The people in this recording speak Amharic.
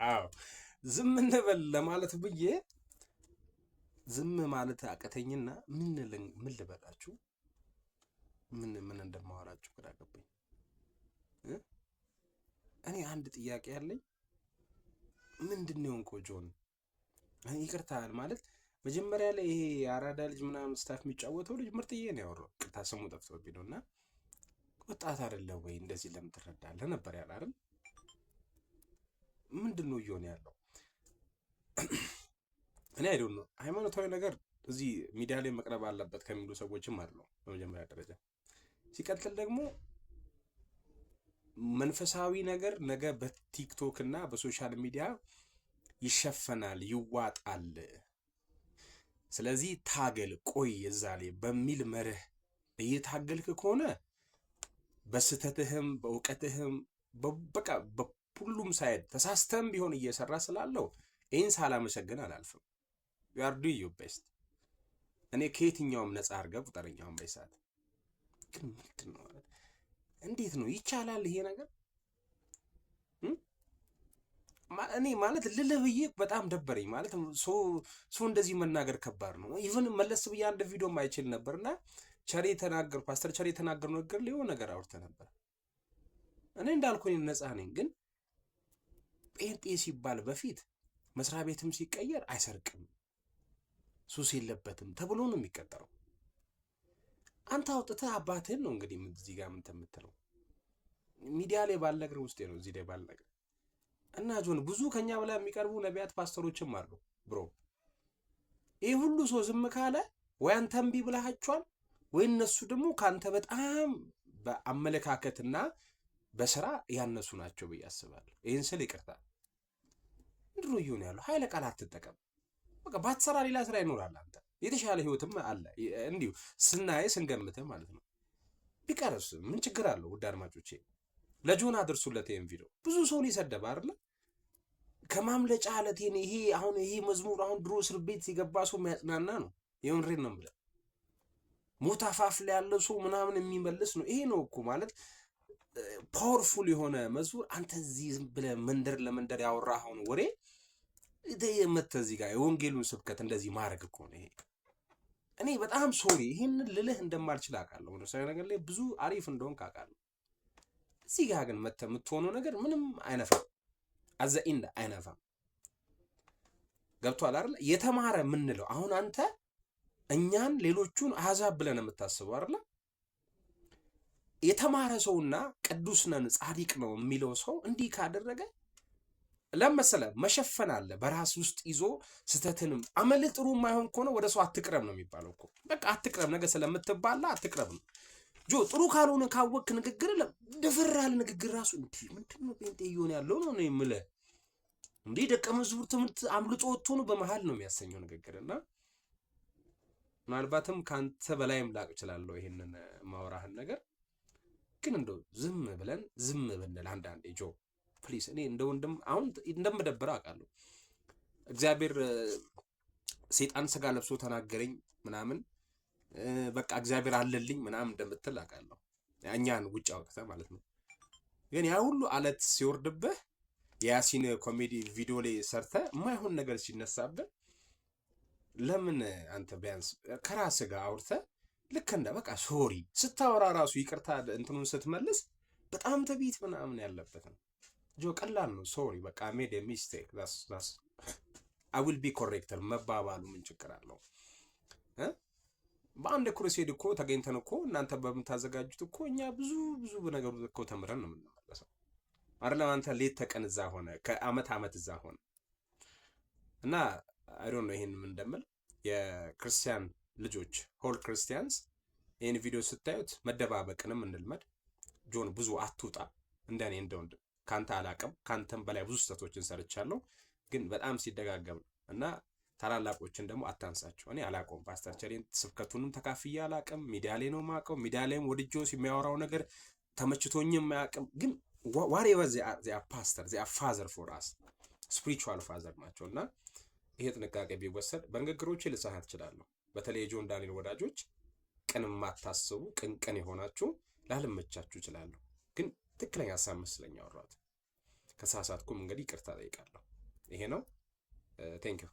አዎ ዝም እንበል ለማለት ብዬ ዝም ማለት አቀተኝና ምን ልበላችሁ ምን እንደማወራችሁ ግራ ገባኝ። እኔ አንድ ጥያቄ ያለኝ ምንድነው የሆንከው ጆን? ይቅርታ ማለት መጀመሪያ ላይ ይሄ አራዳ ልጅ ምናምን ስታፍ የሚጫወተው ልጅ ምርጥዬ ነው ያወራው። ቅርታ ስሙ ጠፍቶብኝ ነውና ወጣት አይደለም ወይ እንደዚህ ለምን ትረዳለህ ነበር ያለ አይደል? ምንድነው እየሆነ ያለው? እኔ አይዶን ነው ሃይማኖታዊ ነገር እዚህ ሚዲያ ላይ መቅረብ አለበት ከሚሉ ሰዎችም አይደለም በመጀመሪያ ደረጃ። ሲቀጥል ደግሞ መንፈሳዊ ነገር ነገ በቲክቶክ እና በሶሻል ሚዲያ ይሸፈናል ይዋጣል። ስለዚህ ታገል ቆይ እዛ ላይ በሚል መርህ እየታገልክ ከሆነ በስተትህም በእውቀትህም በቃ በሁሉም ሳይድ ተሳስተም ቢሆን እየሰራ ስላለው ይህን ሳላመሰግን አላልፍም። you are doing your best። እኔ ከየትኛውም ነፃ አድርገህ ቁጠረኛውን በይሳት ግን ምንድን ነው ማለት እንዴት ነው ይቻላል ይሄ ነገር? እኔ ማለት ልልህ ብዬ በጣም ደበረኝ። ማለት ሰው እንደዚህ መናገር ከባድ ነው። ኢቭን መለስ ብዬ አንድ ቪዲዮ ማይችል ነበርና ፓስተር ቸሬ ተናገር ነገር ሊሆን ነገር አውርተ ነበር። እኔ እንዳልኩኝ ነፃ ነኝ፣ ግን ጴንጤ ሲባል በፊት መስሪያ ቤትም ሲቀየር አይሰርቅም ሱስ የለበትም ተብሎ ነው የሚቀጠረው። አንተ አውጥተህ አባትህን ነው እንግዲህ እዚህ ጋር ምን ተምትለው ሚዲያ ላይ ባልነገር ውስጤ ነው እዚህ ላይ ባልነገር እና ጆን ብዙ ከኛ በላይ የሚቀርቡ ነቢያት ፓስተሮችም አሉ ብሮ። ይሄ ሁሉ ሰው ዝም ካለ ወይ አንተ እምቢ ብለሃቸዋል ወይ እነሱ ደግሞ ካንተ በጣም በአመለካከትና በስራ ያነሱ ናቸው ብዬ አስባለሁ። ይሄን ስል ይቅርታ ምንድነው እየሆነ ያለው? ኃይለ ቃል አትጠቀም። በቃ ባትሰራ ሌላ ስራ ይኖራል። አንተ የተሻለ ህይወትም አለ እንዲሁ ስንገምትህ ማለት ነው። ቢቀርስ ምን ችግር አለው? ውድ አድማጮቼ ለጆን አድርሱለት ይሄን ቪዲዮ። ብዙ ሰው ሊሰደብ አይደለ ከማምለጫ አለቴን ይሄ መዝሙር አሁን ድሮ እስር ቤት ሲገባ ሰው የሚያጽናና ነው። የምሬን ነው የምልህ። ሞት አፋፍ ላይ ያለ ሰው ምናምን የሚመልስ ነው። ይሄ ነው እኮ ማለት ፓወርፉል የሆነ መዝሙር። አንተ እዚህ ዝም ብለህ መንደር ለመንደር ያወራኸውን ወሬ መተህ እዚህ ጋር የወንጌሉን ስብከት እንደዚህ ማድረግ እኮ ነው ይሄ። እኔ በጣም ሶሪ ይሄንን ልልህ እንደማልችል አውቃለሁ። ነው ሳይሆን ነገር ላይ ብዙ አሪፍ እንደሆንክ አውቃለሁ። እዚህ ጋር ግን መተህ የምትሆነው ነገር ምንም አይነፋም። አዘኢንዳ አይነፋም። ገብቶሃል አይደል? የተማረ የምንለው አሁን አንተ እኛን ሌሎቹን አሕዛብ ብለን የምታስበው አይደል? የተማረ ሰውና ቅዱስ ነን ጻድቅ ነው የሚለው ሰው እንዲህ ካደረገ ለምሳሌ መሸፈን አለ በራስ ውስጥ ይዞ ስተትንም አመል ጥሩ የማይሆን ከሆነ ወደ ሰው አትቅረብ ነው የሚባለው እኮ። በቃ አትቅረብ፣ ነገ ስለምትባላ አትቅረብ ነው። ጥሩ ካልሆነ ካወክ ንግግር ደፈራል ንግግር ራሱ ምንድነው ጴንጤ እየሆነ ያለው ነው የምልህ። እንዲህ ደቀ መዝሙር ትምህርት አምልጦ ወጥቶ ነው በመሃል ነው የሚያሰኘው ንግግርና ምናልባትም ካንተ በላይም ላቅ እችላለሁ ይሄንን ማውራህን ነገር። ግን እንደው ዝም ብንል አንዳንዴ ፕሊስ። እኔ እንደ ወንድም አሁን እንደምደብር አውቃለሁ። እግዚአብሔር ሰይጣን ስጋ ለብሶ ተናገረኝ ምናምን በቃ እግዚአብሔር አለልኝ ምናምን እንደምትል አውቃለሁ። እኛን ውጭ አውጥተህ ማለት ነው። ግን ያ ሁሉ አለት ሲወርድብህ የያሲን ኮሜዲ ቪዲዮ ላይ ሰርተህ የማይሆን ነገር ሲነሳብህ ለምን አንተ ቢያንስ ከራስህ ጋር አውርተህ ልክ እንደ በቃ ሶሪ ስታወራ ራሱ ይቅርታ እንትኑን ስትመልስ በጣም ትዕቢት ምናምን ያለበት ነው። ቀላል ነው። ሶሪ በቃ ሜድ ሚስቴክ ዳስ አይ ዊል ቢ ኮሬክተር መባባሉ ምን ችግር አለው? በአንድ ክሩሴድ እኮ ተገኝተን እኮ እናንተ በምታዘጋጁት እኮ እኛ ብዙ ነገሩ እኮ ተምረን ነው የምንመለሰው አይደለም? አንተ ሌት ተቀን እዛ ሆነ ከአመት እዛ ሆነ እና አይ ዶንት ኖ ይሄን ምን እንደምል የክርስቲያን ልጆች ሆል ክርስቲያንስ ይሄን ቪዲዮ ስታዩት መደባበቅንም እንልመድ። ጆን ብዙ አትውጣ እንደኔ እንደወንድ ካንተ አላቅም። ካንተም በላይ ብዙ ስህተቶችን ሰርቻለሁ፣ ግን በጣም ሲደጋገም እና ታላላቆችን ደግሞ አታንሳቸው። እኔ አላቆም ፓስተር ቸሬን ስብከቱንም ተካፍዬ አላቅም። ሚዲያ ላይ ነው ማቀው። ሚዲያ ላይም ወድጆ የሚያወራው ነገር ተመችቶኝም ማያቅም። ግን whatever they are pastor they are father for us spiritual father ናቸውና ይሄ ጥንቃቄ ቢወሰድ በንግግሮቼ ልሳሃት እችላለሁ። በተለይ ጆን ዳንኤል ወዳጆች ቅን ማታስቡ ቅን የሆናችሁ ላልመቻችሁ እችላለሁ። ግን ትክክለኛ ሀሳብ መስለኝ አወራሁት። ከሳሳትኩም እንግዲህ ይቅርታ ጠይቃለሁ። ይሄ ነው። ቴንክ ዩ